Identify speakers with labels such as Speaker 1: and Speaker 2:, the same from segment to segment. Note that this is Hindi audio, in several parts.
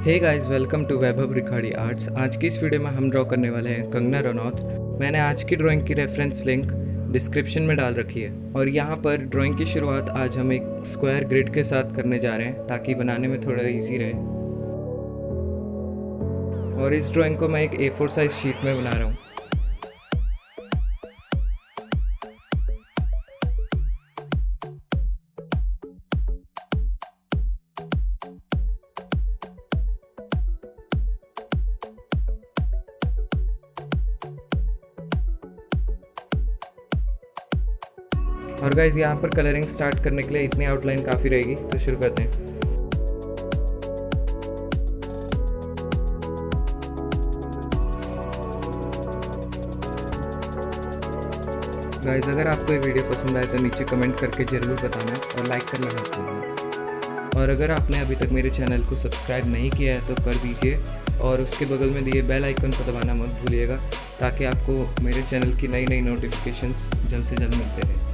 Speaker 1: Hey guys, welcome to Vaibhav Rikhari Arts. आज की इस वीडियो में हम ड्रॉ करने वाले हैं कंगना रनौत। मैंने आज की ड्राइंग की रेफरेंस लिंक डिस्क्रिप्शन में डाल रखी है और यहाँ पर ड्राइंग की शुरुआत आज हम एक स्क्वायर ग्रिड के साथ करने जा रहे हैं ताकि बनाने में थोड़ा इजी रहे। और इस ड्राइंग को मैं एक A4 साइज शीट में बना रहा हूँ। और गाइज यहाँ पर कलरिंग स्टार्ट करने के लिए इतनी आउटलाइन काफ़ी रहेगी, तो शुरू करते हैं। गाइज अगर आपको ये वीडियो पसंद आए तो नीचे कमेंट करके ज़रूर बताना और लाइक करना मत भूलना। और अगर आपने अभी तक मेरे चैनल को सब्सक्राइब नहीं किया है तो कर दीजिए और उसके बगल में दिए बेल आइकन को दबाना मत भूलिएगा ताकि आपको मेरे चैनल की नई नई नोटिफिकेशंस जल्द से जल्द मिलते रहें।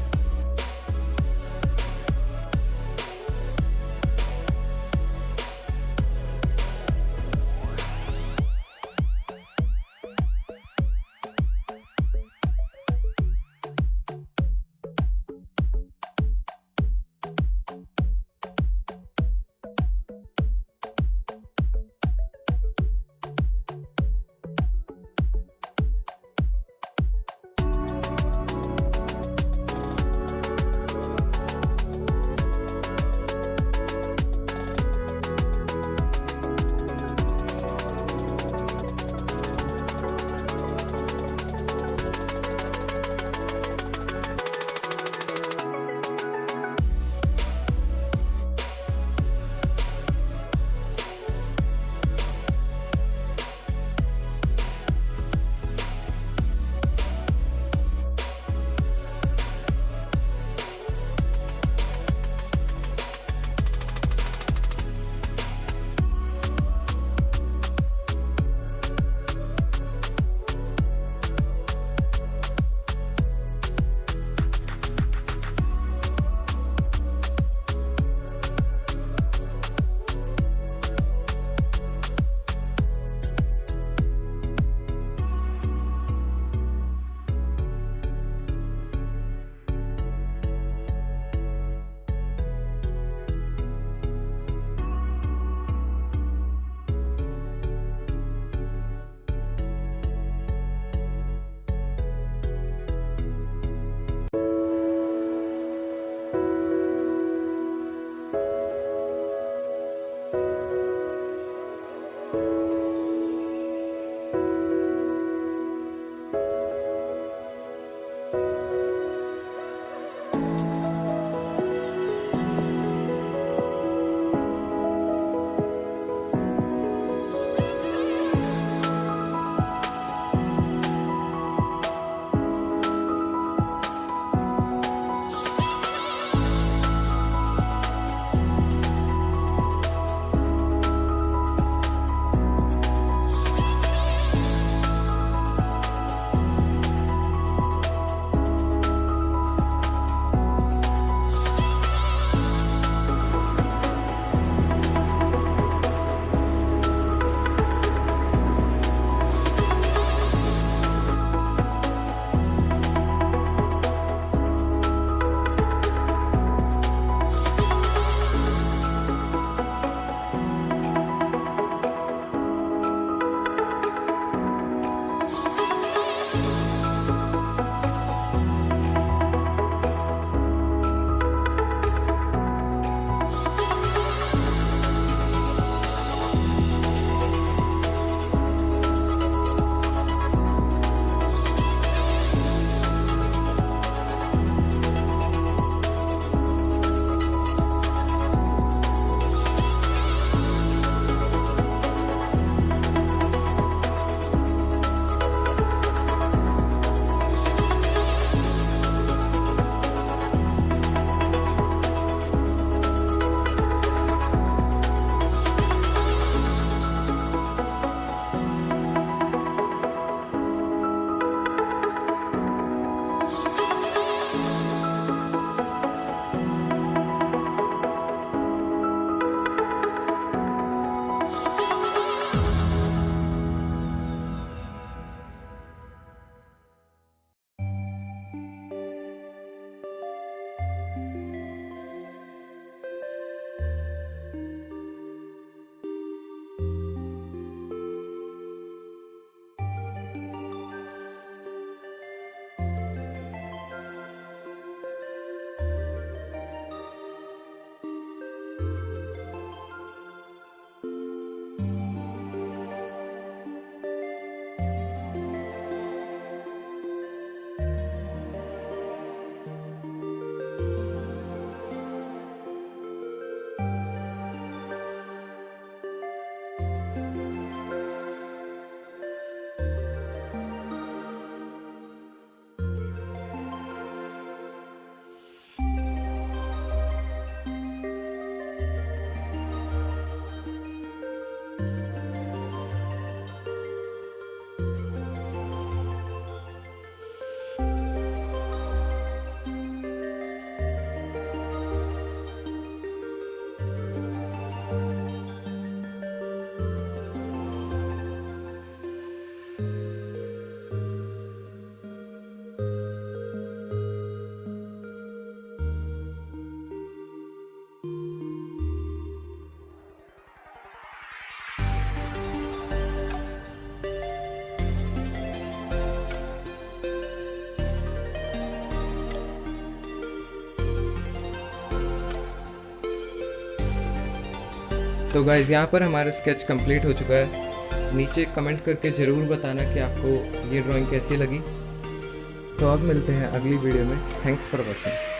Speaker 1: तो गाइज़ यहाँ पर हमारा स्केच कंप्लीट हो चुका है। नीचे कमेंट करके ज़रूर बताना कि आपको ये ड्राइंग कैसी लगी। तो अब मिलते हैं अगली वीडियो में। Thanks for watching.